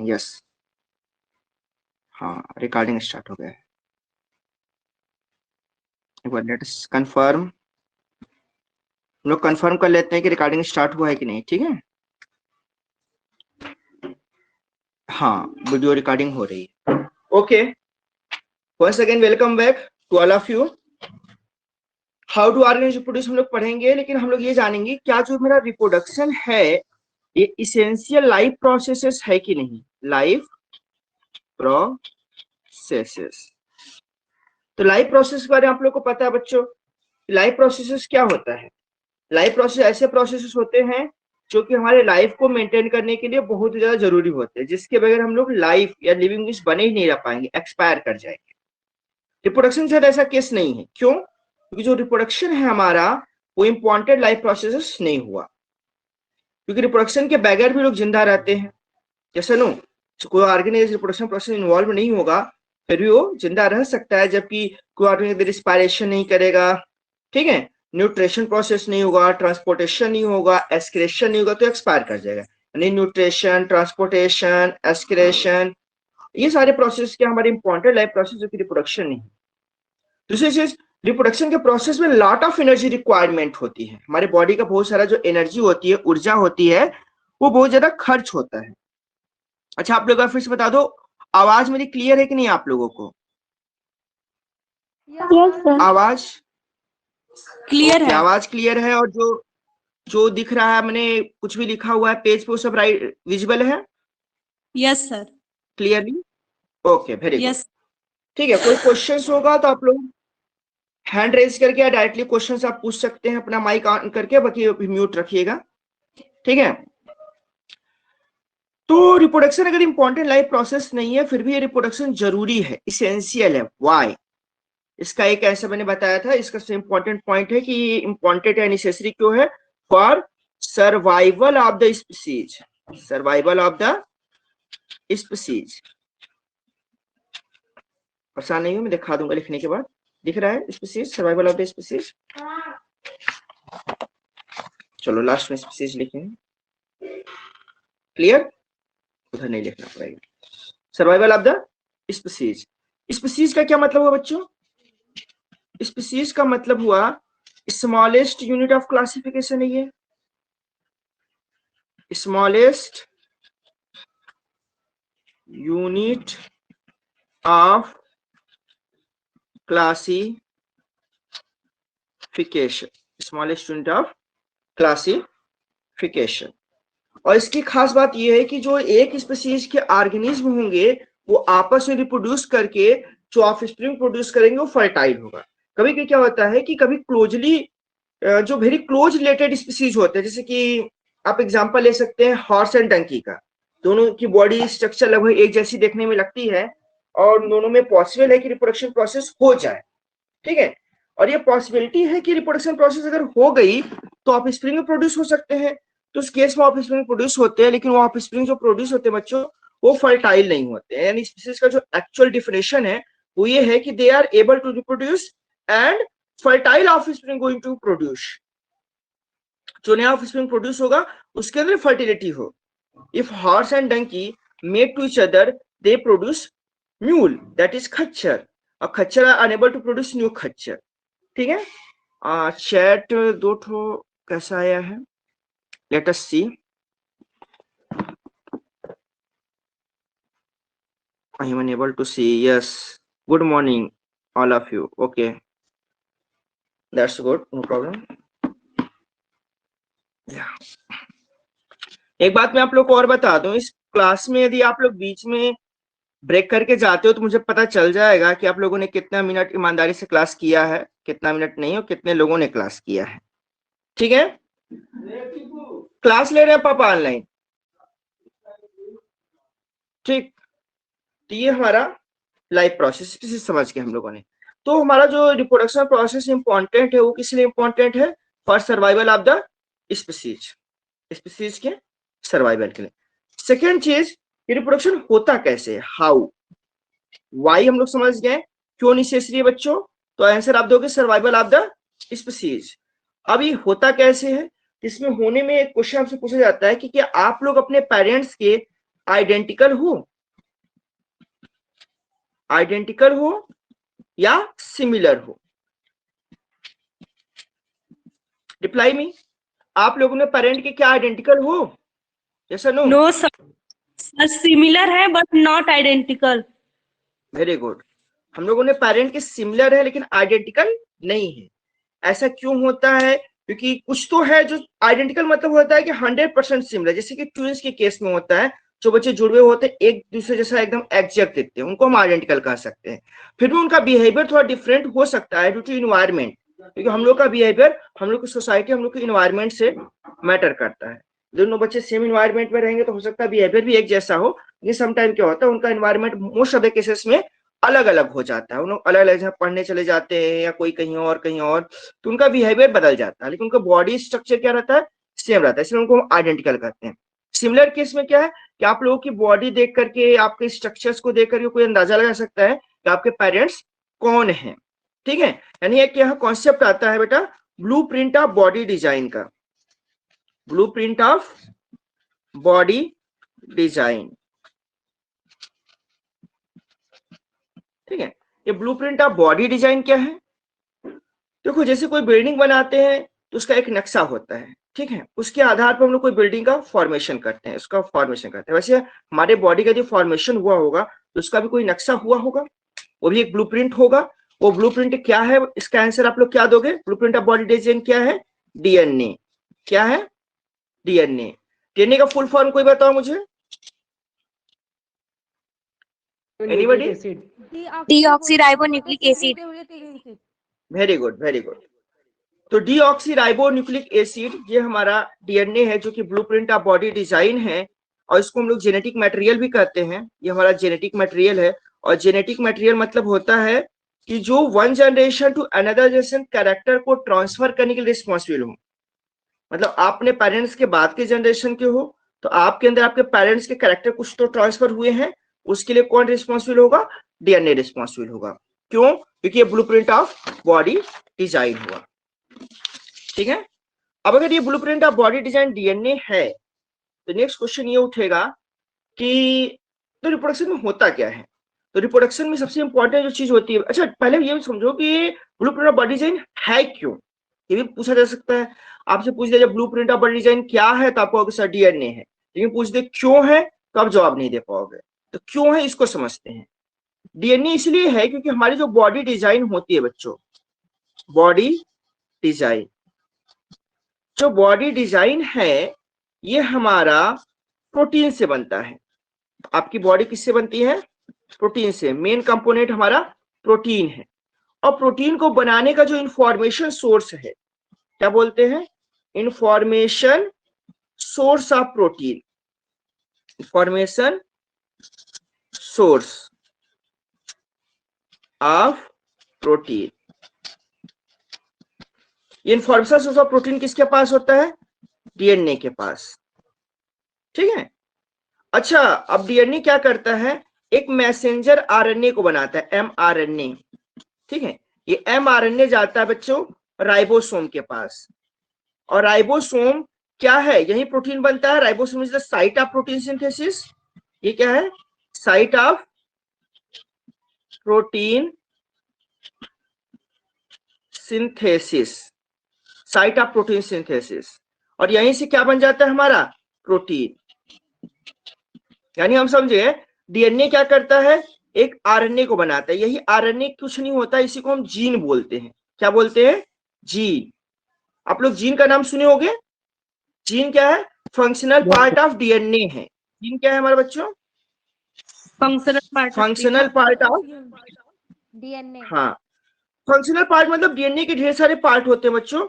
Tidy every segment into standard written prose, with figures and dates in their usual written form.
हैं। यस, हाँ recording start हो गया है। एक बार लेट अस कंफर्म, हम लोग कंफर्म कर लेते हैं कि रिकॉर्डिंग स्टार्ट हुआ है कि नहीं। ठीक है, हाँ वीडियो रिकॉर्डिंग हो रही है। Okay, once again welcome back to all of you. How to organise reproduce हम लोग पढ़ेंगे, लेकिन हम लोग ये जानेंगे क्या जो मेरा रिप्रोडक्शन है ये इसेंशियल लाइफ प्रोसेसेस है कि नहीं। लाइफ प्रोसेसेस, तो लाइफ प्रोसेस के बारे में आप लोग को पता है बच्चों। लाइफ प्रोसेसेस क्या होता है? लाइफ प्रोसेस ऐसे प्रोसेसेस होते हैं जो कि हमारे लाइफ को मेंटेन करने के लिए बहुत ही ज्यादा जरूरी होते हैं, जिसके बगैर हम लोग लाइफ या लिविंग बने ही नहीं रह पाएंगे, एक्सपायर कर जाएंगे। रिप्रोडक्शन शायद ऐसा केस नहीं है। क्यों? क्योंकि जो रिप्रोडक्शन है हमारा वो इम्पॉर्टेंट लाइफ प्रोसेस नहीं हुआ, क्योंकि रिप्रोडक्शन के बगैर भी लोग जिंदा रहते हैं। जैसे नो, कोई ऑर्गेनिज्म रिप्रोडक्शन प्रोसेस इन्वॉल्व नहीं होगा फिर भी वो जिंदा रह सकता है, जबकि कोई ऑर्गेनिज्म रिस्पायरेशन नहीं करेगा, ठीक है, न्यूट्रिशन प्रोसेस नहीं होगा, ट्रांसपोर्टेशन नहीं होगा, एस्क्रेशन नहीं होगा, तो एक्सपायर कर जाएगा। यानी न्यूट्रिशन, ट्रांसपोर्टेशन, एस्क्रेशन, ये सारे प्रोसेस क्या हमारे इंपॉर्टेंट लाइफ प्रोसेस, जो कि रिप्रोडक्शन नहीं। दूसरी चीज, रिप्रोडक्शन के प्रोसेस में लॉट ऑफ एनर्जी रिक्वायरमेंट होती है। हमारे बॉडी का बहुत सारा जो एनर्जी होती है, ऊर्जा होती है, वो बहुत ज्यादा खर्च होता है। अच्छा, आप लोग फिर से बता दो, आवाज मेरी क्लियर है कि नहीं आप लोगों को? यस सर, आवाज क्लियर है। आवाज क्लियर है, और जो जो दिख रहा है, मैंने कुछ भी लिखा हुआ है पेज पे, वो सब राइट विजिबल है yes sir. Clearly? Okay, very good. Yes. ठीक है, कोई क्वेश्चंस होगा तो आप लोग हैंड रेज करके या डायरेक्टली क्वेश्चंस आप पूछ सकते हैं, अपना माइक ऑन करके, बाकी म्यूट रखिएगा। ठीक है, तो रिप्रोडक्शन अगर इंपॉर्टेंट लाइफ प्रोसेस नहीं है फिर भी ये रिप्रोडक्शन जरूरी है, इसेंशियल है। व्हाई? इसका एक ऐसा मैंने बताया था, इसका इंपॉर्टेंट पॉइंट है कि इंपॉर्टेंट या नेसेसरी क्यों है? For survival of the species, survival of the species. परेशान नहीं हो, मैं दिखा दूंगा लिखने के बाद। दिख रहा है species, survival of the species. चलो लास्ट में स्पीसीज लिखेंगे। क्लियर? उधर नहीं लिखना पड़ेगा। Survival of the species. Species का क्या मतलब हुआ बच्चों? स्पीसीज का मतलब हुआ स्मॉलेस्ट यूनिट ऑफ क्लासिफिकेशन है ये, smallest unit of classification, smallest unit of classification. और इसकी खास बात यह है कि जो एक स्पीसीज के ऑर्गेनिज्म होंगे वो आपस में रिप्रोड्यूस करके जो ऑफस्प्रिंग प्रोड्यूस करेंगे वो फर्टाइल होगा। कभी कभी क्या होता है कि कभी क्लोजली, जो वेरी क्लोज रिलेटेड स्पीसीज होते हैं, जैसे कि आप एग्जांपल ले सकते हैं हॉर्स एंड डंकी का, दोनों की बॉडी स्ट्रक्चर लगभग एक जैसी देखने में लगती है और दोनों में पॉसिबल है कि रिप्रोडक्शन प्रोसेस हो जाए। ठीक है, और ये पॉसिबिलिटी है कि रिप्रोडक्शन प्रोसेस अगर हो गई तो ऑफस्प्रिंग में प्रोड्यूस हो सकते हैं। तो उस केस में ऑफस्प्रिंग प्रोड्यूस होते हैं, लेकिन वो ऑफस्प्रिंग जो प्रोड्यूस होते हैं बच्चों वो फर्टाइल नहीं होते हैं। यानी स्पीसीज का जो एक्चुअल डिफिनेशन है वो ये है कि they are able to reproduce and fertile offspring going to produce. जो नया ऑफस्प्रिंग प्रोड्यूस होगा उसके अंदर फर्टिलिटी हो। If horse and donkey mate to each other they produce mule, that is खच्चर, और खच्चर are unable to produce new खच्चर। ठीक है, चैट दो ठो कैसा आया है, let us see. I am unable to see. Yes, good morning all of you. Okay, that's good, no problem. Yeah. एक बात मैं आप लोग को और बता दूं, इस क्लास में यदि आप लोग बीच में ब्रेक करके जाते हो तो मुझे पता चल जाएगा कि आप लोगों ने कितना मिनट ईमानदारी से क्लास किया है, कितना मिनट नहीं, और कितने लोगों ने क्लास किया है। ठीक है, क्लास ले रहे हैं पापा ऑनलाइन? ठीक, तो ये हमारा लाइफ प्रोसेस किसी समझ के हम लोगों ने। तो हमारा जो रिप्रोडक्शन प्रोसेस इंपॉर्टेंट है वो किस लिए इंपॉर्टेंट है? For survival of the species, species के सर्वाइवल के लिए। सेकेंड चीज, रिप्रोडक्शन होता कैसे, हाउ, वाई हम लोग समझ गए, क्यों नेसेसरी है बच्चों? तो आंसर आप दोगे सर्वाइवल ऑफ द स्पीसीज। अब ये होता कैसे है? इसमें होने में एक क्वेश्चन आपसे पूछा जाता है कि क्या आप लोग अपने पेरेंट्स के आइडेंटिकल हो या सिमिलर हो? रिप्लाई मी, आप लोगों ने पेरेंट के क्या आइडेंटिकल हो? यस और नो? नो सर, सिमिलर है but not identical. Very good. हम लोगों ने पेरेंट के सिमिलर है लेकिन आइडेंटिकल नहीं है। ऐसा क्यों होता है? क्योंकि कुछ तो है जो आइडेंटिकल मतलब होता है कि 100% सिमिलर, जैसे कि ट्विंस के केस में होता है, जो बच्चे जुड़े होते हैं एक दूसरे जैसा एकदम एग्जैक्ट दिखते हैं, उनको हम आइडेंटिकल कह सकते हैं। फिर भी उनका बिहेवियर थोड़ा डिफरेंट हो सकता है ड्यू टू इन्वायरमेंट, क्योंकि हम लोग का बिहेवियर, हम लोग की सोसाइटी, हम लोग के इन्वायरमेंट से मैटर करता है। दोनों बच्चे सेम इन्वायरमेंट में रहेंगे तो हो सकता है बिहेवियर भी एक जैसा हो, लेकिन समटाइम क्या होता है उनका environment most of the cases में अलग अलग हो जाता है। उन लोग अलग अलग जगह पढ़ने चले जाते हैं या कोई कहीं और, तो उनका बिहेवियर बदल जाता है, लेकिन उनका बॉडी स्ट्रक्चर क्या रहता है? सेम रहता है, इसलिए उनको हम आइडेंटिकल कहते हैं। सिमिलर केस में क्या है कि आप लोगों की बॉडी देख करके, आपके स्ट्रक्चर्स को देख करके कोई अंदाजा लगा सकता है कि आपके पेरेंट्स कौन हैं। ठीक है, यानी एक यहाँ कॉन्सेप्ट आता है बेटा ब्लूप्रिंट ऑफ बॉडी डिजाइन का, ब्लूप्रिंट ऑफ बॉडी डिजाइन। ठीक है, ये ब्लूप्रिंट ऑफ बॉडी डिजाइन क्या है? देखो, जैसे कोई बिल्डिंग बनाते हैं तो उसका एक नक्शा होता है, ठीक है, उसके आधार पर हम लोग कोई बिल्डिंग का फॉर्मेशन करते हैं, उसका फॉर्मेशन करते हैं। वैसे हमारे बॉडी का जो फॉर्मेशन हुआ होगा तो उसका भी कोई नक्शा हुआ होगा, वो भी एक ब्लूप्रिंट होगा। वो ब्लूप्रिंट क्या है, इसका आंसर आप लोग क्या दोगे? ब्लूप्रिंट ऑफ बॉडी डिजाइन क्या है? डीएनए। क्या है? डीएनए। डीएनए का फुल फॉर्म कोई बताओ मुझे? Anybody? Deoxyribonucleic acid. Very good, very good. तो डीऑक्सीराइबोन्यूक्लिक एसिड ये हमारा डीएनए है जो कि ब्लूप्रिंट ऑफ बॉडी डिजाइन है, और इसको हम लोग जेनेटिक मटेरियल भी कहते हैं। ये हमारा जेनेटिक मटेरियल है, और जेनेटिक मटेरियल मतलब होता है कि जो one generation to another generation character को ट्रांसफर करने के लिए रिस्पॉन्सिबल हो। मतलब आप अपने पेरेंट्स के बाद के जनरेशन के हो तो आपके अंदर आपके पेरेंट्स के कैरेक्टर कुछ तो ट्रांसफर हुए हैं, उसके लिए कौन रिस्पॉन्सिबल होगा? डीएनए रिस्पॉन्सिबल होगा। क्यों? क्योंकि ये ब्लूप्रिंट ऑफ बॉडी डिजाइन हुआ। ठीक है, अब अगर ये blueprint of body design DNA है तो नेक्स्ट क्वेश्चन ये उठेगा कि तो रिप्रोडक्शन में होता क्या है? तो रिप्रोडक्शन में सबसे इंपॉर्टेंट जो चीज होती है, अच्छा पहले ये समझो कि ब्लूप्रिंट ऑफ बॉडी डिजाइन है क्यों, ये भी पूछा जा सकता है। आपसे पूछ दिया ब्लूप्रिंट ऑफ बॉडी डिजाइन क्या है तो आपको सर डीएनए है, लेकिन पूछ दे क्यों है तो आप जवाब नहीं दे पाओगे। तो क्यों है इसको समझते हैं। डीएनए इसलिए है क्योंकि हमारी जो बॉडी डिजाइन होती है बच्चों, बॉडी डिजाइन, जो बॉडी डिजाइन है ये हमारा प्रोटीन से बनता है। आपकी बॉडी किससे बनती है? प्रोटीन से। मेन कंपोनेंट हमारा प्रोटीन है, और प्रोटीन को बनाने का जो इंफॉर्मेशन सोर्स है, क्या बोलते हैं? Information source of protein. Information source of protein. ये इंफॉर्मेशन सोर्स ऑफ प्रोटीन किसके पास होता है? डीएनए के पास। ठीक है, अच्छा अब डीएनए क्या करता है? एक मैसेंजर आरएनए को बनाता है, एमआरएनए। ठीक है, ये एमआरएनए जाता है बच्चों राइबोसोम के पास, और राइबोसोम क्या है? यही प्रोटीन बनता है। Ribosome is the site of protein synthesis. ये क्या है? Site of protein synthesis, site of protein synthesis. और यहीं से क्या बन जाता है हमारा? प्रोटीन। यानी हम समझे डीएनए क्या करता है? एक आरएनए को बनाता है। यही आरएनए कुछ नहीं होता, इसी को हम जीन बोलते हैं। क्या बोलते हैं? जीन। आप लोग जीन का नाम सुने होंगे। जीन क्या है? फंक्शनल पार्ट ऑफ डीएनए है। जीन क्या है हमारे बच्चों? Functional part of DNA. हाँ, फंक्शनल पार्ट मतलब डीएनए के ढेर सारे पार्ट होते हैं बच्चों,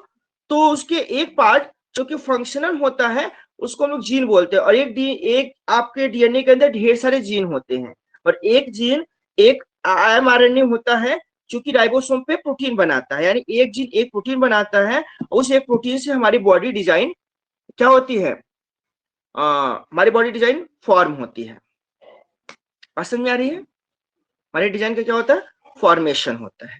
तो उसके एक पार्ट जो कि फंक्शनल होता है उसको हम लोग जीन बोलते हैं। और एक आपके डीएनए के अंदर ढेर सारे जीन होते हैं, और एक जीन एक एमआरएनए होता है जो कि राइबोसोम पे प्रोटीन बनाता है। यानी एक जीन एक प्रोटीन बनाता है, उस एक प्रोटीन से हमारी बॉडी डिजाइन क्या होती है? हमारी बॉडी डिजाइन फॉर्म होती है। बात समझ में आ रही है? हमारे डिजाइन का क्या होता है? फॉर्मेशन होता है।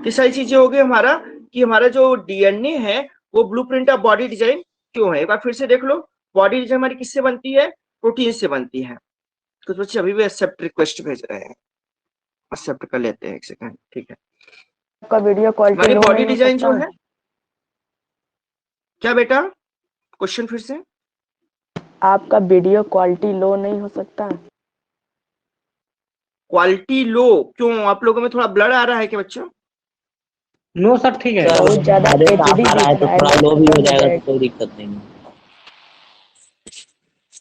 ये सारी चीजें हो गई हमारा कि हमारा जो डीएनए है वो ब्लूप्रिंट ऑफ बॉडी डिजाइन क्यों है। एक बार फिर से देख लो, बॉडी डिजाइन हमारी किससे बनती है? प्रोटीन से बनती है। कुछ बच्चे अभी भी एक्सेप्ट रिक्वेस्ट भेज रहे हैं, एक्सेप्ट कर लेते हैं, एक सेकंड, ठीक है। आपका वीडियो क्वालिटी हमारी लो बॉडी नहीं हो डिजाइन जो सकता? है, क्या बेटा, क्वेश्चन फिर से। आपका वीडियो क्वालिटी लो नहीं हो सकता? क्वालिटी लो क्यों, आप लोगों में थोड़ा ब्लर आ रहा है क्या बच्चों? नो सर ठीक है। बहुत ज्यादा HD आ रहा है दिख तो रहा है, थोड़ा नेट लो भी हो खत्म जाएगा तो जाएगा। कोई दिक्कत नहीं है।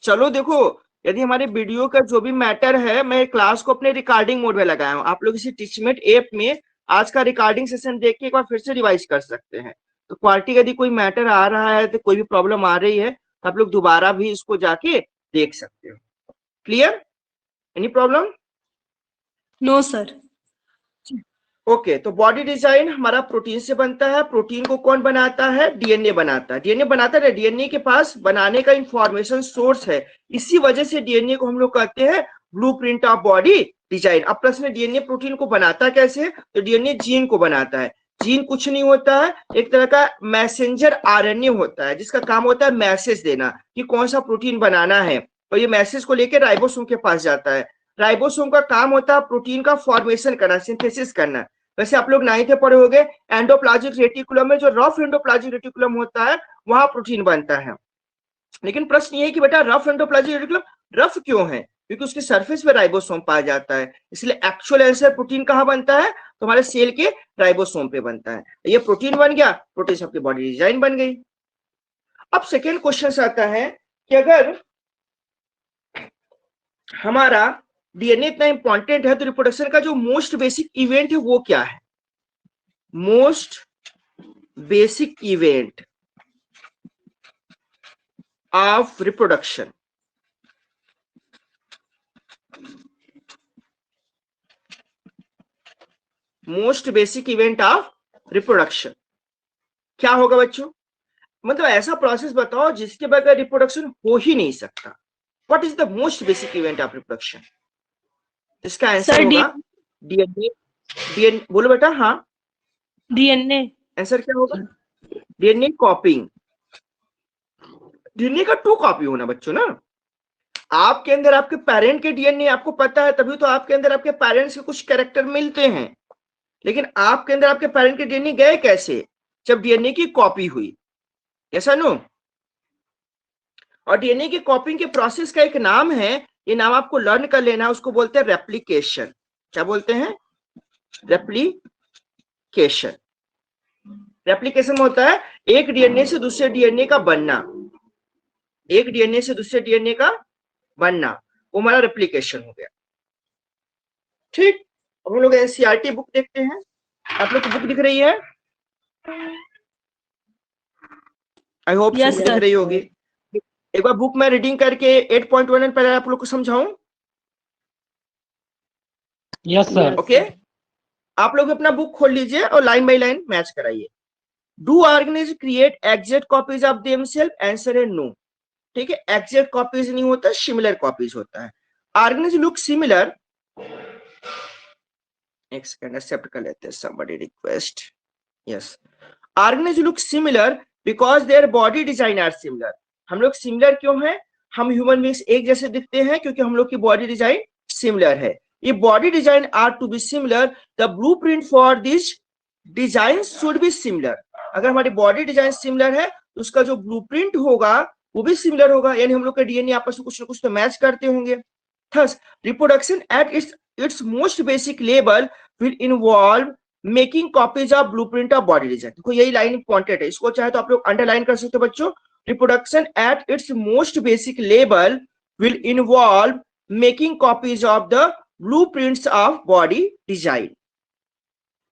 चलो देखो, यदि हमारे वीडियो का जो भी मैटर है, मैं क्लास को अपने रिकॉर्डिंग मोड में लगाया हूँ, आप लोग इसी टीचमेट ऐप में आज का रिकॉर्डिंग सेशन देख के एक बार फिर से रिवाइज कर सकते हैं। तो क्वालिटी यदि कोई मैटर आ रहा है, तो कोई भी प्रॉब्लम आ रही है, तो आप लोग दोबारा भी इसको जाके देख सकते हो। Clear? Any problem? No sir. Okay, तो बॉडी डिजाइन हमारा प्रोटीन से बनता है। प्रोटीन को कौन बनाता है? डीएनए बनाता है। डीएनए बनाता है, डीएनए के पास बनाने का इंफॉर्मेशन सोर्स है। इसी वजह से डीएनए को हम लोग कहते हैं ब्लूप्रिंट ऑफ बॉडी डिजाइन। अब प्रश्न, डीएनए प्रोटीन को बनाता कैसे? तो डीएनए जीन को बनाता है। जीन कुछ नहीं होता है, एक तरह का मैसेंजर आरएनए होता है, जिसका काम होता है मैसेज देना कि कौन सा प्रोटीन बनाना है, और ये मैसेज को लेकर राइबोसोम के पास जाता है। राइबोसोम का काम होता है प्रोटीन का फॉर्मेशन करना, सिंथेसिस करना। वैसे आप लोग 9th में पढ़े होंगे, एंडोप्लाज्मिक रेटिकुलम में जो रफ एंडोप्लाज्मिक रेटिकुलम होता है, वहां प्रोटीन बनता है। लेकिन प्रश्न ये है कि बेटा रफ एंडोप्लाज्मिक रेटिकुलम रफ क्यों है? क्योंकि उसके सरफेस पे राइबोसोम पाया जाता है। इसलिए एक्चुअल आंसर प्रोटीन कहाँ बनता है? तो हमारे सेल के राइबोसोम पे बनता है। ये प्रोटीन बन गया, प्रोटीन से आपकी बॉडी डिजाइन बन गई। अब सेकेंड क्वेश्चन आता है कि अगर हमारा डीएनए इतना इंपॉर्टेंट है, तो रिप्रोडक्शन का जो मोस्ट बेसिक इवेंट है वो क्या है? Most basic event of reproduction. Most basic event of reproduction क्या होगा बच्चों? मतलब ऐसा प्रोसेस बताओ जिसके बगैर रिप्रोडक्शन हो ही नहीं सकता। What is the most basic event of reproduction? इसका आंसर सर होगा डीएनए। डीएनए बोलो बेटा। हाँ, डीएनए। आंसर क्या होगा? डीएनए कॉपिंग। डीएनए का 2 कॉपी होना बच्चों ना। आपके अंदर आपके पेरेंट के डीएनए आपको पता है, तभी तो आपके अंदर आपके पेरेंट्स के कुछ कैरेक्टर मिलते हैं। लेकिन आपके अंदर आपके पेरेंट के डीएनए गए कैसे? जब डीएनए की कॉपी हुई। ऐसा नो? और डीएनए की कॉपिंग के प्रोसेस का एक नाम है, ये नाम आपको लर्न कर लेना है, उसको बोलते हैं रेप्लिकेशन। क्या बोलते हैं? रेप्लिकेशन। रेप्लिकेशन होता है एक डीएनए से दूसरे डीएनए का बनना। एक डीएनए से दूसरे डीएनए का बनना, वो हमारा रेप्लिकेशन हो गया। ठीक, अब हम लोग एनसीईआरटी बुक देखते हैं। आप लोग को बुक दिख रही है? आई होप Yes, दिख sir. रही होगी। एक बार बुक में रीडिंग करके 8.1 पहले आप लोग को समझाऊं। Yes sir. ओके, आप लोग अपना बुक खोल लीजिए और लाइन बाय लाइन मैच कराइए। Do organism create exact copies of themselves? Answer है नो। ठीक है, एग्जैक्ट कॉपीज नहीं होता, सिमिलर कॉपीज होता है। Organism look similar. एक सेकंड, एक्सेप्ट कर लेते हैं somebody request. Yes, organisms look similar because their body design are similar. हम लोग सिमिलर क्यों हैं? हम ह्यूमन बींग्स एक जैसे दिखते हैं क्योंकि हम लोग की बॉडी डिजाइन सिमिलर है। ये body design are to be similar, the blueprint for this design should be similar. अगर हमारी बॉडी डिजाइन सिमिलर है तो उसका जो ब्लूप्रिंट होगा वो भी सिमिलर होगा, यानी हम लोग का डीएनए आपस में कुछ ना कुछ तो मैच करते होंगे। Thus, reproduction at its most basic level will involve making copies of blueprint of body design. देखो यही लाइन इंपॉर्टेंट है, इसको चाहे तो आप लोग अंडरलाइन कर सकते हो बच्चों। Reproduction at its most basic level will involve making copies of the blueprints of body design.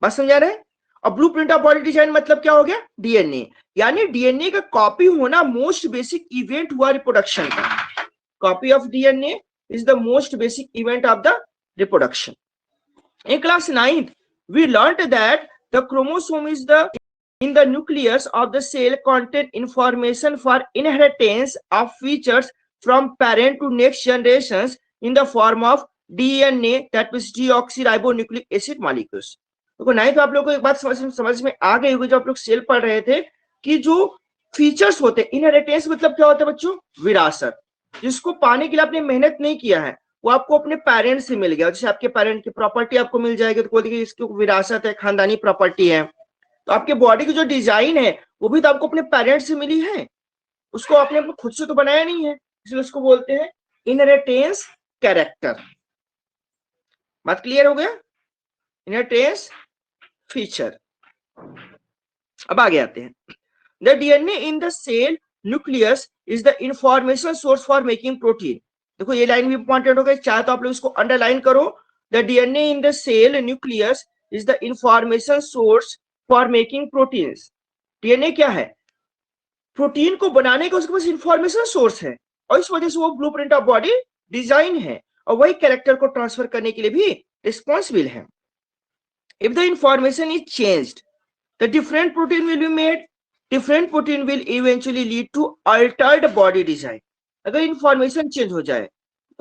बात समझा रहे हैं? और ब्लूप्रिंट ऑफ बॉडी डिजाइन मतलब क्या हो गया? डीएनए। यानी डीएनए का कॉपी होना मोस्ट बेसिक इवेंट हुआ रिप्रोडक्शन का। Copy of DNA is the most basic event of the reproduction. In class 9th, we learned that the chromosome is in the nucleus of the cell contain information for inheritance of features from parent to next generations in the form of DNA, that means deoxyribonucleic acid molecules. देखो 9th आप लोगों को एक बात समझ में आ गई होगी, जब आप लोग सेल पढ़ रहे थे कि जो फीचर्स होते हैं, इनहेरिटेंस मतलब क्या होता है बच्चों? विरासत। जिसको पाने के लिए आपने मेहनत नहीं किया है, वो आपको अपने पेरेंट्स से मिल गया। जैसे आपके पेरेंट की प्रॉपर्टी आपको मिल जाएगी तो बोलिए इसकी विरासत है, खानदानी प्रॉपर्टी है। तो आपके बॉडी की जो डिजाइन है वो भी तो आपको अपने पेरेंट्स से मिली है, उसको आपने खुद से तो बनाया नहीं है, इसलिए उसको बोलते हैं इनहेरिटेंस कैरेक्टर। बात क्लियर हो गया? Inheritance feature. अब आगे आते हैं। The DNA in the cell nucleus is the information source for making protein. देखो ये लाइन भी इंपॉर्टेंट हो गई, चाहे तो आप लोग इसको अंडरलाइन करो। The DNA in the cell nucleus is the information source for making proteins. DNA क्या है? प्रोटीन को बनाने का उसके पास इंफॉर्मेशन सोर्स है, और इस वजह से वो ब्लूप्रिंट ऑफ बॉडी डिजाइन है, और वही कैरेक्टर को ट्रांसफर करने के लिए भी रिस्पॉन्सिबल है। If the information is changed, the different protein will be made. Different protein will eventually lead to altered body design. अगर इंफॉर्मेशन चेंज हो जाए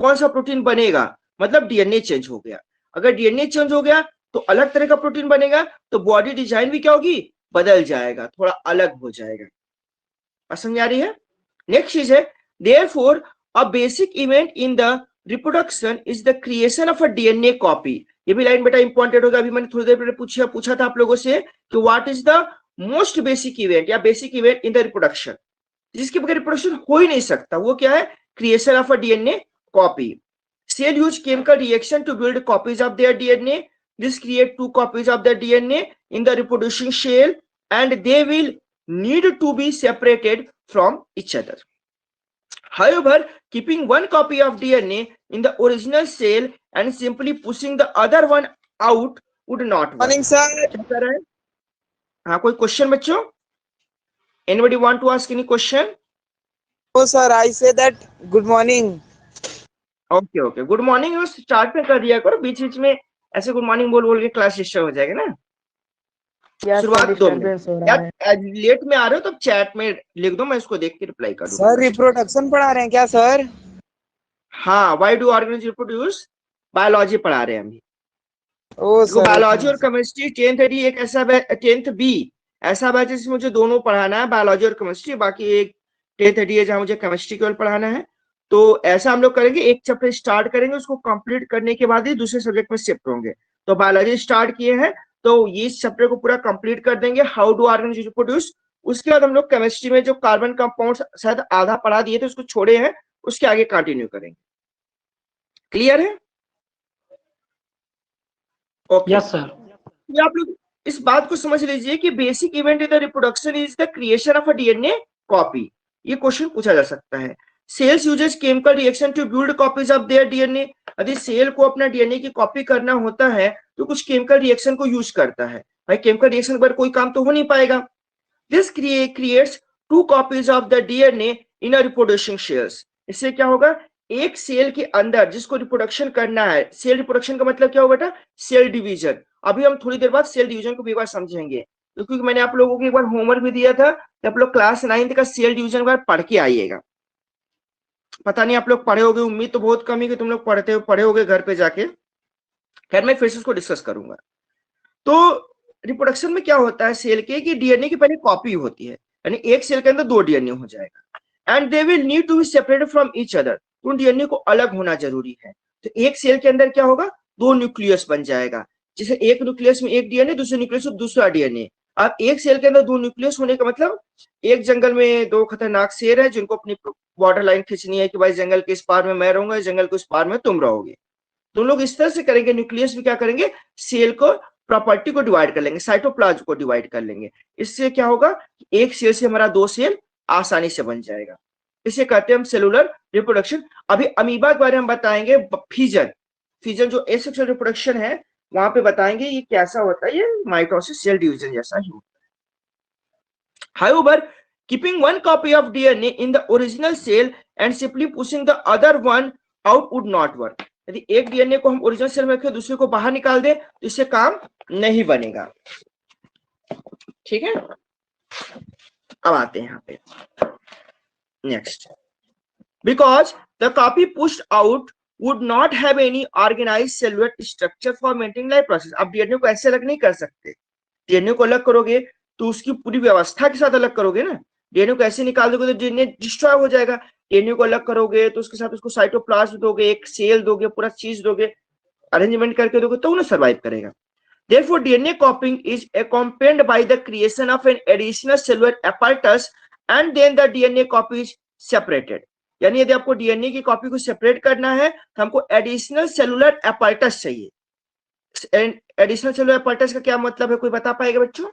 कौन सा प्रोटीन बनेगा? मतलब डीएनए चेंज हो गया। अगर डीएनए चेंज हो गया तो अलग तरह का प्रोटीन बनेगा, तो बॉडी डिजाइन भी क्या होगी? बदल जाएगा, थोड़ा अलग हो जाएगा। समझ आ रही है? नेक्स्ट चीज है, therefore a basic event in the reproduction is the creation of a DNA copy. ये भी लाइन बेटा इंपॉर्टेंट होगा। अभी मैंने थोड़ी देर पहले पूछा था आप लोगों से कि what is the most basic event या basic event in the reproduction, जिसके बगैर रिप्रोडक्शन हो ही नहीं सकता। वो क्या है? Creation of a DNA copy. Cell use chemical reaction to build copies of their DNA. This create 2 copies of the DNA in the reproducing cell and they will need to be separated from each other. However, keeping one copy of DNA in the original cell and simply pushing the other one out would not work. Morning, sir. हाँ, कोई question बच्चों? Anybody want to ask any question? Oh, sir, I say that good morning. Okay. Good morning start में कर दिया करो, बीच में ऐसे good morning बोल के क्लास डिस्टर्ब हो जाएगा ना। शुरुआत 2 मिनट। यार लेट में आ रहे हो तो चैट में लिख दो, मैं इसको देख के रिप्लाई कर दूंगा। सर रिप्रोडक्शन पढ़ा रहे हैं क्या सर? हाँ, why do organism reproduce, biology पढ़ा रहे हैं अभी। ओ सर, बायोलॉजी और केमिस्ट्री 10th डी एक ऐसा 10th बी ऐसा बैच जिसमें मुझे दोनों पढ़ाना है, बायोलॉजी और केमिस्ट्री। बाकी एक 10th डी है जहाँ मुझे केमिस्ट्री केवल पढ़ाना है। तो ऐसा हम लोग करेंगे, एक चैप्टर स्टार्ट करेंगे, उसको कंप्लीट करने के बाद ही दूसरे सब्जेक्ट में शिफ्ट होंगे। तो बायोलॉजी स्टार्ट किए हैं तो ये चैप्टर को पूरा कंप्लीट कर देंगे, हाउ डू ऑर्गेनिज्म रिप्रोड्यूस। उसके बाद हम लोग केमिस्ट्री में जो कार्बन कंपाउंड शायद आधा पढ़ा दिए थे उसको छोड़े हैं, उसके आगे कंटिन्यू करेंगे। क्लियर है? Okay yes sir. ये आप लोग इस बात को समझ लीजिए कि basic event in the reproduction is the creation of a DNA copy. ये क्वेश्चन पूछा जा सकता है। Cells uses chemical reaction to build copies of their DNA. यदि सेल को अपना डीएनए की कॉपी करना होता है तो कुछ केमिकल रिएक्शन को यूज करता है। भाई केमिकल रिएक्शन पर कोई काम तो हो नहीं पाएगा। This creates 2 copies of the DNA in a reproducing cells. इससे क्या होगा? एक सेल के अंदर जिसको रिप्रोडक्शन करना है, सेल रिप्रोडक्शन का मतलब क्या होगा बेटा? Cell division. अभी हम थोड़ी देर बाद सेल डिवीजन को भी एक बार समझेंगे, क्योंकि मैंने आप लोगों को एक बार होमवर्क भी दिया था कि आप लोग क्लास 9th का सेल डिवीजन बार पढ़ के आइएगा। पता नहीं आप लोग पढ़े होगे, उम्मीद तो बहुत कम है कि तुम लोग पढ़े होगे घर पे जाके। खैर मैं फिर से उसको डिस्कस करूंगा। तो रिप्रोडक्शन में क्या होता है सेल के कि डीएनए की पहले कॉपी होती है, यानी एक सेल के अंदर 2 डीएनए हो जाएगा and they will need to be separated from each other. उन डीएनए को अलग होना जरूरी है। तो एक सेल के अंदर क्या होगा? 2 न्यूक्लियस बन जाएगा। जैसे एक न्यूक्लियस में एक डीएनए, दूसरे न्यूक्लियस में दूसरा डीएनए। अब एक सेल के अंदर 2 न्यूक्लियस होने का मतलब एक जंगल में 2 खतरनाक शेर है जिनको अपनी बॉर्डर लाइन खींचनी है कि भाई जंगल के इस पार में मैं रहूंगा, जंगल के उस पार में तुम रहोगे। तो लोग इस तरह से करेंगे। न्यूक्लियस में क्या करेंगे? सेल को प्रॉपर्टी को डिवाइड कर लेंगे, साइटोप्लाज्म को डिवाइड कर लेंगे। इससे क्या होगा? एक सेल से हमारा 2 सेल आसानी से बन जाएगा। इसे कहते हैं हम सेलुलर रिप्रोडक्शन। अभी अमीबा के बारे में बताएंगे, फिजन जो एसेक्सुअल रिप्रोडक्शन है वहां पे बताएंगे ये कैसा होता है। ये माइटोसिस सेल डिवीजन जैसा ही होता है। However, keeping one copy of DNA in the original cell and simply pushing the other one out would not work. यदि एक डीएनए को हम ओरिजिनल सेल में रखें दूसरे को बाहर निकाल दें तो इससे काम नहीं बनेगा। ठीक है, अब आते हैं यहाँ पे next. Because the copy pushed out would not have any organized cellular structure for maintaining life process. आप डीएनए को ऐसे अलग नहीं कर सकते। डीएनए को अलग करोगे तो उसकी पूरी व्यवस्था के साथ अलग करोगे ना। डीएनए को ऐसे निकाल दोगे तो डीएनए डिस्ट्रॉय हो जाएगा। डीएनए को अलग करोगे तो उसके साथ उसको साइटोप्लाज्म दोगे, एक सेल दोगे, पूरा चीज दोगे, अरेंजमेंट करके दोगे तो वो सर्वाइव करेगा। Therefore, DNA copying is accompanied by the creation of an additional cellular apparatus and then the DNA copy is separated. यानी यदि आपको डीएनए की कॉपी को सेपरेट करना है तो हमको एडिशनल सेलुलर apparatus चाहिए। एडिशनल सेलुलर apparatus का क्या मतलब है, कोई बता पाएगा बच्चों?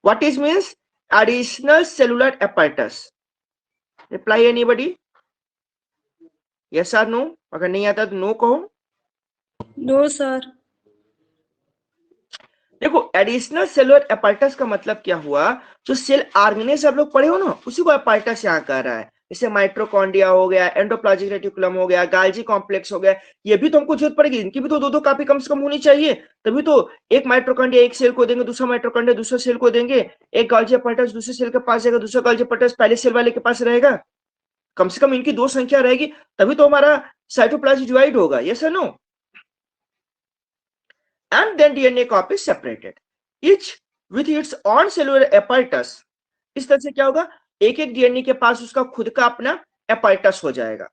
What is means additional cellular apparatus? Reply anybody? Yes or no? अगर नहीं आता तो नो कहो। No sir. देखो एडिशनल सेलुलर apparatus का मतलब क्या हुआ, जो सेल ऑर्गेनेज आप लोग पढ़े हो ना, उसी को apparatus यहाँ कह रहा है। जैसे माइटोकॉन्ड्रिया हो गया, एंडोप्लाज्मिक रेटिकुलम हो गया, गाल्जी कॉम्प्लेक्स हो गया, ये भी तो हमको जरूरत पड़ेगी, इनकी भी तो दो कापी कम से कम होनी चाहिए, तभी तो एक माइटोकॉन्ड्रिया एक सेल को देंगे, दूसरा माइटोकॉन्ड्रिया दूसरा सेल को देंगे, एक गाल्जी apparatus दूसरे सेल के पास जाएगा, दूसरा गाल्जी apparatus पहले सेल वाले के पास रहेगा, कम से कम इनकी दो संख्या रहेगी, तभी तो हमारा साइटोप्लाज्म डिवाइड होगा। यस और no? And then DNA copy is separated, each with its own cellular apparatus. इस तरह से क्या होगा, एक एक डीएनए के पास उसका खुद का अपना apparatus हो जाएगा,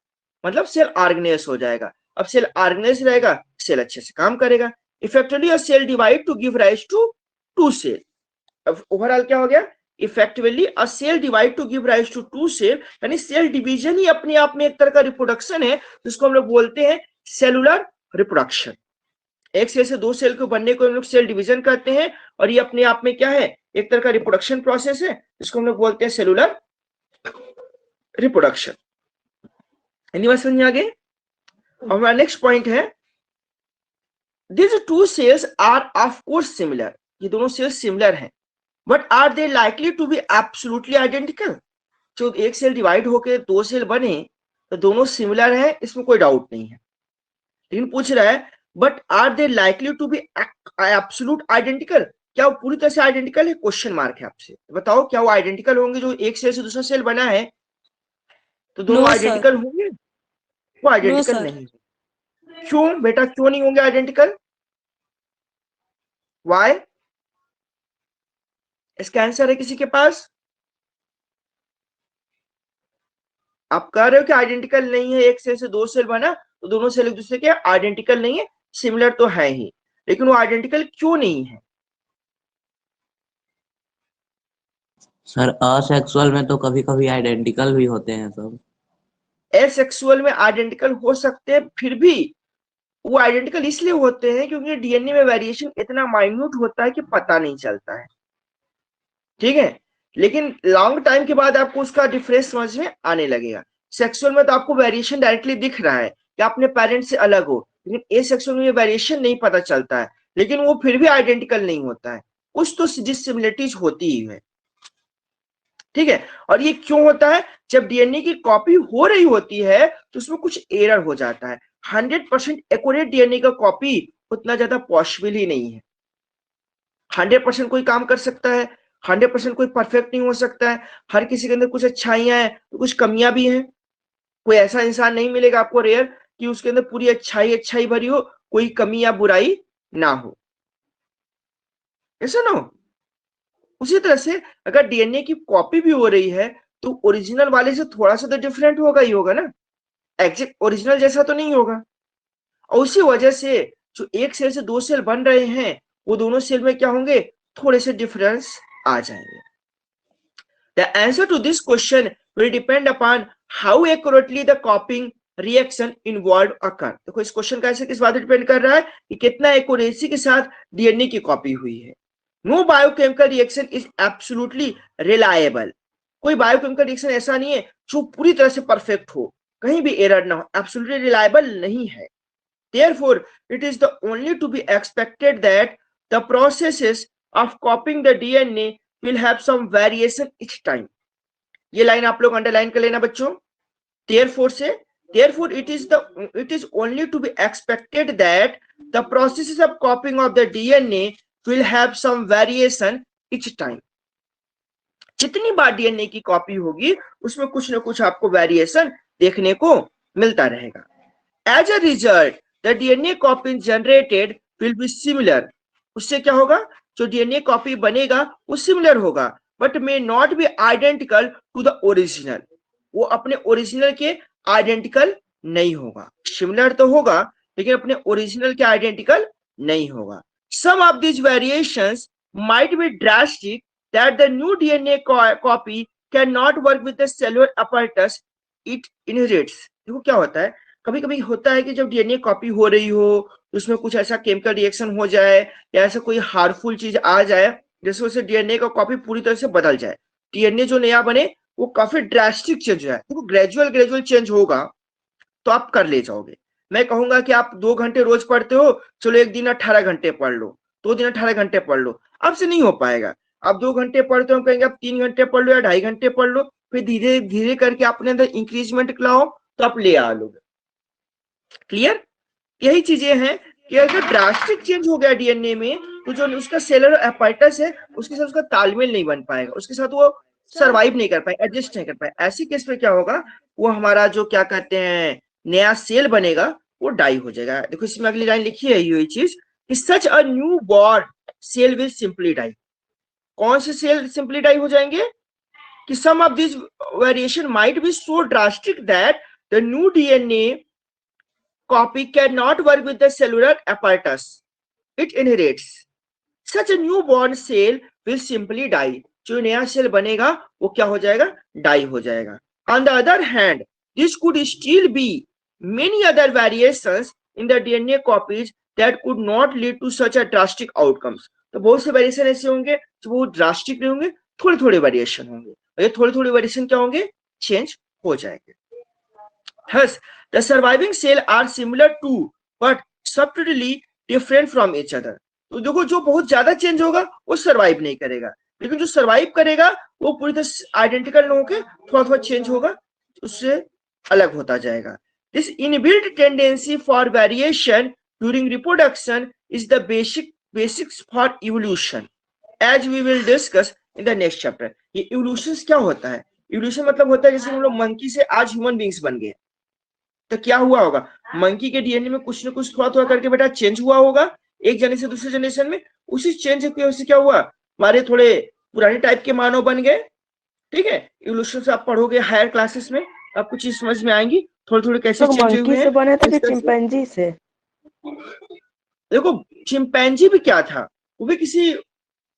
मतलब सेल ऑर्गेनाइज हो जाएगा। अब सेल ऑर्गेनाइज रहेगा, सेल अच्छे से काम करेगा। Effectively a cell divide to give rise to two cell. अब ओवरऑल क्या हो गया, effectively a cell divide to give rise to two cell, यानी सेल डिवीजन ही अपने आप में एक तरह का रिप्रोडक्शन है, जिसको हम लोग बोलते हैं सेलुलर रिप्रोडक्शन। एक सेल से दो सेल को बनने को हम लोग सेल डिवीजन कहते हैं, और ये अपने आप में क्या है, एक तरह का रिप्रोडक्शन प्रोसेस है, जिसको हम लोग बोलते हैं सेलुलर रिप्रोडक्शन। बात समझ में आ गई? और हमारा नेक्स्ट पॉइंट है, these two cells are of course similar, ये दोनों सेल्स सिमिलर हैं, but are they likely to be absolutely identical? जो एक सेल डिवाइड होकर दो सेल बने तो दोनों सिमिलर हैं, इसमें कोई डाउट नहीं है, लेकिन पूछ रहा है but are they likely to be absolute identical? क्या वो पूरी तरह से आइडेंटिकल है? क्वेश्चन मार्क है आपसे। बताओ क्या वो आइडेंटिकल होंगे? जो एक सेल से दूसरा सेल बना है तो दोनों आइडेंटिकल होंगे? वो आइडेंटिकल नहीं। क्यों बेटा, क्यों नहीं होंगे आइडेंटिकल? वाई? इसका आंसर है किसी के पास? आप कह रहे हो कि आइडेंटिकल नहीं है, एक सेल से दो सेल बना तो दोनों सेल एक दूसरे के आइडेंटिकल नहीं है, सिमिलर तो है ही, लेकिन वो आइडेंटिकल क्यों नहीं है? सर असेक्सुअल में तो कभी कभी आइडेंटिकल भी होते हैं सब। एसेक्सुअल में आइडेंटिकल हो सकते हैं, फिर भी वो आइडेंटिकल इसलिए होते हैं क्योंकि डीएनए में वेरिएशन इतना माइन्यूट होता है कि पता नहीं चलता है, ठीक है, लेकिन लॉन्ग टाइम के बाद आपको उसका डिफरेंस समझ में आने लगेगा। सेक्सुअल में तो आपको वेरिएशन डायरेक्टली दिख रहा है कि अपने पेरेंट्स से अलग हो, लेकिन एसेक्सुअल में वेरिएशन नहीं पता चलता है, लेकिन वो फिर भी आइडेंटिकल नहीं होता है, कुछ तो डिसिमिलरिटीज होती ही है, ठीक है। और ये क्यों होता है? जब डीएनए की कॉपी हो रही होती है तो उसमें कुछ एरर हो जाता है। 100% एक्यूरेट डीएनए का कॉपी उतना ज्यादा पॉसिबल ही नहीं है। 100% कोई काम कर सकता है, 100% कोई परफेक्ट नहीं हो सकता है। हर किसी के अंदर कुछ अच्छाइयां हैं तो कुछ कमियां भी हैं। कोई ऐसा इंसान नहीं मिलेगा आपको रेयर कि उसके अंदर पूरी अच्छाई भरी हो, कोई कमी या बुराई ना हो, ऐसा ना हो। उसी तरह से अगर डीएनए की कॉपी भी हो रही है तो ओरिजिनल वाले से थोड़ा सा तो डिफरेंट होगा ही होगा ना, एग्जैक्ट ओरिजिनल जैसा तो नहीं होगा। और उसी वजह से जो एक सेल से दो सेल बन रहे हैं वो दोनों सेल में क्या होंगे, थोड़े से डिफरेंस आ जाएंगे। The answer to this question will depend upon how accurately the copying reaction involved occur। देखो इस क्वेश्चन का आंसर किस बात पर डिपेंड कर रहा है कि कितना एक्यूरेसी के साथ डीएनए की कॉपी हुई है। No biochemical reaction is absolutely reliable. कोई बायोकेमिकल रिएक्शन ऐसा नहीं है जो पूरी तरह से परफेक्ट हो, कहीं भी एरर ना हो, एब्सोल्युटली रिलायबल नहीं है। Therefore, it is the only to be expected that the processes of copying the DNA will have some variation each time। ये लाइन आप लोग अंडरलाइन कर लेना बच्चों। Therefore से therefore it is only to be expected that the processes of copying of the DNA will have some variation each time। जितनी बार DNA की copy होगी उसमें कुछ ना कुछ आपको वेरिएशन देखने को मिलता रहेगा। As a result, the DNA copy generated will be similar। उससे क्या होगा, जो डीएनए कॉपी बनेगा वो सिमिलर होगा, but may not be identical to the original. वो अपने ओरिजिनल के आइडेंटिकल नहीं होगा। सिमिलर तो होगा लेकिन अपने ओरिजिनल के आइडेंटिकल नहीं होगा। सम of these variations might be drastic that the new DNA copy cannot work with the cellular apparatus it inherits। देखो क्या होता है, कभी कभी होता है कि जब डीएनए कॉपी हो रही हो उसमें कुछ ऐसा केमिकल रिएक्शन हो जाए या ऐसा कोई हार्मफुल चीज आ जाए जिससे उसे डीएनए का कॉपी पूरी तरह से बदल जाए, डीएनए जो नया बने वो काफी ड्रास्टिक चेंज हो जाए। देखो ग्रेजुअल चेंज होगा तो आप कर ले जाओगे। मैं कहूंगा कि आप 2 घंटे रोज पढ़ते हो, चलो एक दिन 18 घंटे पढ़ लो, 2 दिन 18 घंटे पढ़ लो, आपसे नहीं हो पाएगा। आप 2 घंटे पढ़ते हो, हम कहेंगे आप 3 घंटे पढ़ लो या 2.5 घंटे पढ़ लो, फिर धीरे धीरे करके अपने अंदर इंक्रीजमेंट लाओ तो आप ले आ लोगे। क्लियर? यही चीजें हैं कि अगर ड्रास्टिक चेंज हो गया डीएनए में तो जो उसका सेलुलर एपार्टस है उसके साथ उसका तालमेल नहीं बन पाएगा, उसके साथ वो सरवाइव नहीं कर पाए, एडजस्ट नहीं कर पाए। ऐसी केस में क्या होगा, वो हमारा जो क्या कहते हैं नया सेल बनेगा वो डाई हो जाएगा। देखो इसमें अगली लाइन लिखी है ये चीज कि such a new born cell will simply die. कौन से सेल सिंपली डाई हो जाएंगे कि some of this variation might be so drastic that the new DNA copy cannot work with the cellular apparatus it inherits। such a newborn cell will simply die। जो नया cell बनेगा वो क्या हो जाएगा, डाई हो जाएगा। on the other hand this could still be many other variations in the DNA copies that could not lead to such a drastic outcomes। तो बहुत से वेरिएशन ऐसे होंगे जो बहुत ड्रास्टिक नहीं होंगे, थोड़े थोड़े वेरिएशन होंगे, और ये थोड़े थोड़े वेरिएशन क्या होंगे, चेंज हो जाएंगे। Thus, the surviving cell are similar to but subtly different from each other। तो देखो जो बहुत ज्यादा चेंज होगा वो सरवाइव नहीं करेगा, लेकिन जो सरवाइव करेगा वो पूरी तरह आइडेंटिकल नहीं होकर थोड़ा थोड़ा चेंज होगा, उससे अलग होता जाएगा। This inbuilt tendency for variation during reproduction is the basics for evolution as we will discuss in the next chapter। ये evolution क्या होता है? evolution मतलब होता है जैसे हम लोग मंकी से आज ह्यूमन बींग्स बन गए, तो क्या हुआ होगा, मंकी के डीएनए में कुछ ना कुछ थोड़ा थोड़ा करके बेटा चेंज हुआ होगा एक जनरेशन से दूसरे जनरेशन में। उसी चेंज की वजह से क्या हुआ, हमारे थोड़े पुराने टाइप के मानव बन गए। ठीक है, इवोल्यूशन से आप पढ़ोगे हायर क्लासेस में, आपको चीज समझ में आएंगी थोड़े थोड़े कैसे तो चेंज हुए हैं। बने थे कि चिंपैंजी से? देखो चिंपैंजी भी क्या था, वो भी किसी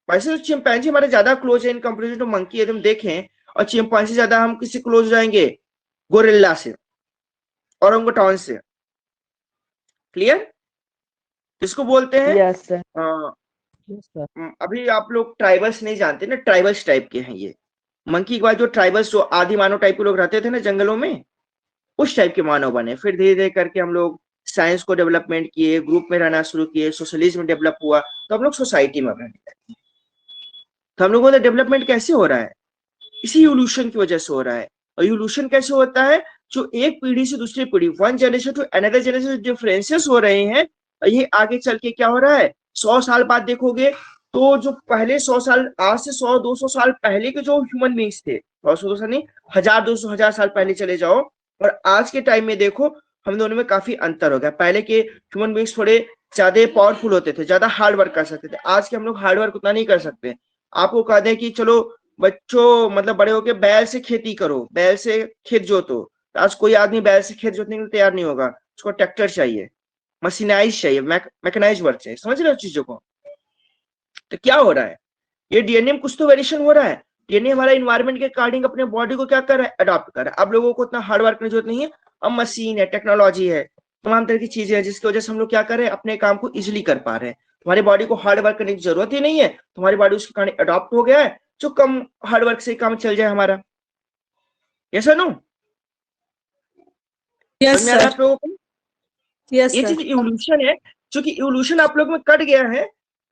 वैसे तो चिंपैंजी हमारे ज्यादा क्लोज है इन कंपैरिजन टू मंकी यदि हम देखें, और चिंपैंजी ज्यादा हम किसी क्लोज हो जाएंगे गोरिल्ला से, औरंगुटान से। क्लियर? इसको बोलते हैं यस सर। अभी आप लोग ट्राइबल्स नहीं जानते ना, ट्राइबल्स टाइप के हैं ये। मंकी के बाद जो ट्राइबल्स जो आदि मानव टाइप के लोग रहते थे ना जंगलों में, उस टाइप के मानव बने। फिर धीरे धीरे करके हम लोग साइंस को डेवलपमेंट किए, ग्रुप में रहना शुरू किए, सोशलिज्म डेवलप हुआ, तो हम लोग सोसाइटी में रहने लगे। तो हम लोगों का डेवलपमेंट कैसे हो रहा है, इसी इवोल्यूशन की वजह से हो रहा है। और इवोल्यूशन कैसे होता है, जो एक पीढ़ी से दूसरी पीढ़ी, one generation to another generation differences हो रहे हैं, और ये आगे चल के क्या हो रहा है, 100 साल बाद देखोगे तो जो पहले 100 साल, आज से 100-200 साल पहले के जो ह्यूमन बींग्स थे, 100-200 साल नहीं, 1000-200 साल पहले चले जाओ और आज के टाइम में देखो, हम दोनों में काफी अंतर हो गया। पहले के ह्यूमन बींग्स थोड़े ज्यादा पावरफुल होते थे, ज्यादा हार्ड वर्क कर सकते थे। आज के हम लोग हार्ड वर्क उतना नहीं कर सकते। आपको कह दें कि चलो बच्चों मतलब बड़े होके बैल से खेती करो, बैल से खेत जोतो, आज कोई आदमी बैल से खेत जोतने के लिए तैयार नहीं होगा, उसको ट्रैक्टर चाहिए, मशीनाइज चाहिए, मैकेनाइज वर्क चाहिए। समझ रहे हो चीजों को? तो क्या हो रहा है, ये डीएनए में कुछ तो वेरिएशन हो रहा है। डीएनए हमारा इन्वायरमेंट के अकॉर्डिंग अपने बॉडी को क्या कर रहा है, अडॉप्ट कर रहा है। अब लोगों को इतना हार्ड वर्क की जरूरत नहीं है, अब मशीन है, टेक्नोलॉजी है, तमाम तरह की चीजें हैं जिसकी वजह से हम लोग क्या कर रहे हैं, अपने काम को इजिली कर पा रहे हैं। तुम्हारी बॉडी को हार्ड वर्क करने की जरूरत ही नहीं है, तुम्हारी बॉडी उसके कारण अडॉप्ट हो गया है, जो कम हार्ड वर्क से काम चल जाए हमारा। यस और नो? यस सर, आप लोगों को यस ये सर। चीज इवोल्यूशन है, क्योंकि इवोल्यूशन आप लोग में कट गया है,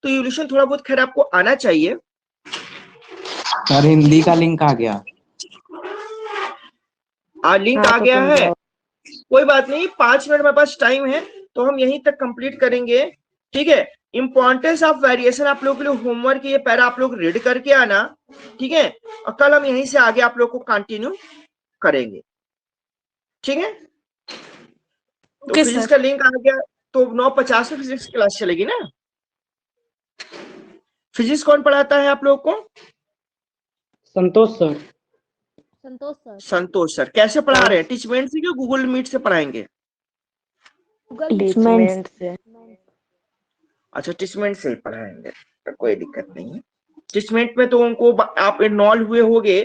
तो इवोल्यूशन थोड़ा बहुत खैर आपको आना चाहिए। सर हिंदी का लिंक आ गया। लिंक आ गया है, कोई बात नहीं, 5 मिनट मेरे पास टाइम है तो हम यहीं तक कंप्लीट करेंगे। ठीक है, इंपॉर्टेंस ऑफ वेरिएशन आप लोगों के लिए होमवर्क, ये पैरा आप लोग रीड करके आना। ठीक है, और कल हम यहीं से आगे आप लोग को कंटिन्यू करेंगे। ठीक है, तो फिजिक्स का लिंक आ गया, तो 9:50 में फिजिक्स क्लास चलेगी ना। फिजिक्स कौन पढ़ाता है आप लोग को? संतोष सर। संतोष सर। संतोष सर। कैसे पढ़ा रहे हैं, टीचमेंट से क्या गूगल मीट से पढ़ाएंगे? टीचमेंट से। अच्छा, टीचमेंट से ही पढ़ाएंगे, तो कोई दिक्कत नहीं है। टीचमेंट में तो उनको आप इन्वॉल्व हुए होगे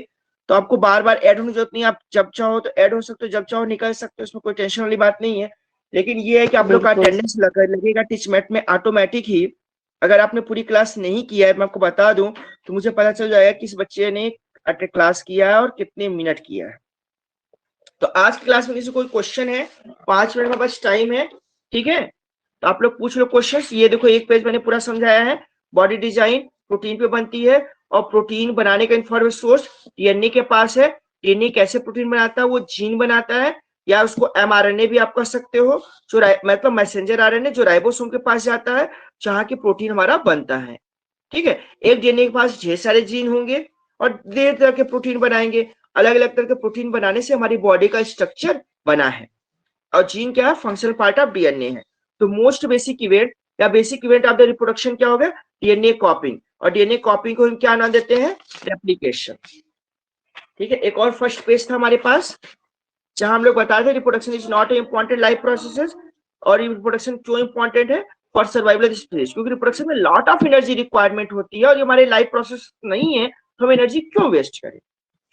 तो आपको बार बार ऐड होने की जरूरत नहीं है, आप जब चाहो तो ऐड हो सकते हो, जब चाहो निकल सकते हो, उसमें कोई टेंशन वाली बात नहीं है। लेकिन ये है कि आप लोग का बिल्कुल। अटेंडेंस लगेगा टीचमेंट में ऑटोमेटिक ही। अगर आपने पूरी क्लास नहीं किया है, मैं आपको बता दूं, तो मुझे पता चल जाएगा कि इस बच्चे ने क्लास किया है और कितने मिनट किया है। तो आज की क्लास में किसी कोई क्वेश्चन है, 5 मिनट में बस टाइम है, ठीक है? तो आप लोग पूछ लो क्वेश्चंस। ये देखो, एक पेज मैंने पूरा समझाया है। बॉडी डिजाइन प्रोटीन पे बनती है, और प्रोटीन बनाने का इन्फॉर्मेशन सोर्स डीएनए के पास है। डीएनए कैसे प्रोटीन बनाता है? वो जीन बनाता है, या उसको एमआरएनए भी आप कह सकते हो, जो मतलब मैसेंजर आरएनए, जो राइबोसोम के पास जाता है, जहां की प्रोटीन हमारा बनता है। ठीक है, एक डीएनए के पास ढेर सारे जीन होंगे और ढेर तरह के प्रोटीन बनाएंगे। अलग अलग तरह के प्रोटीन बनाने से हमारी बॉडी का स्ट्रक्चर बना है, और जीन क्या है? फंक्शनल पार्ट ऑफ डीएनए है। तो मोस्ट बेसिक इवेंट या basic event of the reproduction क्या होगा? डीएनए कॉपिंग। और डीएनए कॉपिंग को हम क्या नाम देते हैं? रेप्लिकेशन। ठीक है, एक और फर्स्ट पेज था हमारे पास, जहां हम लोग बताते थे reproduction is not important life processes, और रिप्रोडक्शन क्यों इंपॉर्टेंट है? फॉर सर्वाइवल ऑफ स्पीशीज, क्योंकि रिप्रोडक्शन में लॉट ऑफ एनर्जी रिक्वायरमेंट होती है, और ये हमारे लाइफ प्रोसेस नहीं है तो हम एनर्जी क्यों वेस्ट करें?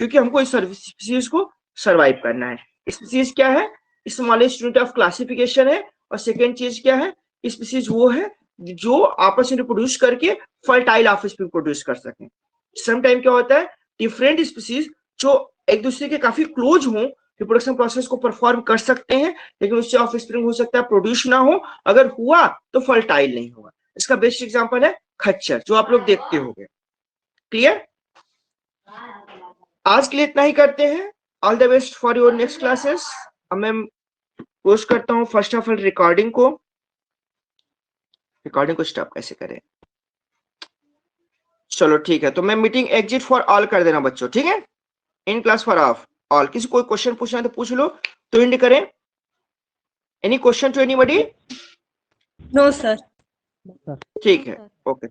क्योंकि हमको इस स्पीशीज को सर्वाइव करना है। स्पीशीज क्या है? स्मॉलेस्ट यूनिट ऑफ क्लासिफिकेशन है। और सेकेंड चीज क्या है? स्पीशीज वो है जो आपस में रिप्रोड्यूस करके फर्टाइल ऑफस्प्रिंग प्रोड्यूस कर सकें। सम टाइम क्या होता है, डिफरेंट स्पीशीज जो एक दूसरे के काफी क्लोज हों, रिप्रोडक्शन प्रोसेस को परफॉर्म कर सकते हैं, लेकिन उससे ऑफस्प्रिंग हो सकता है प्रोड्यूस ना हो, अगर हुआ तो फर्टाइल नहीं होगा। इसका बेस्ट एग्जांपल है खच्चर, जो आप लोग देखते होंगे। क्लियर? आज के लिए इतना ही करते हैं। All the best for your next classes. अब मैं पोस्ट करता हूं फर्स्ट ऑफ ऑल रिकॉर्डिंग को स्टॉप कैसे करें? चलो ठीक है, तो मैं मीटिंग एग्जिट फॉर ऑल कर देना बच्चों, ठीक है? In class for of all. किसी कोई क्वेश्चन पूछना है तो पूछ लो, तो इंड करें। Any question to anybody? No sir. ठीक है, ओके।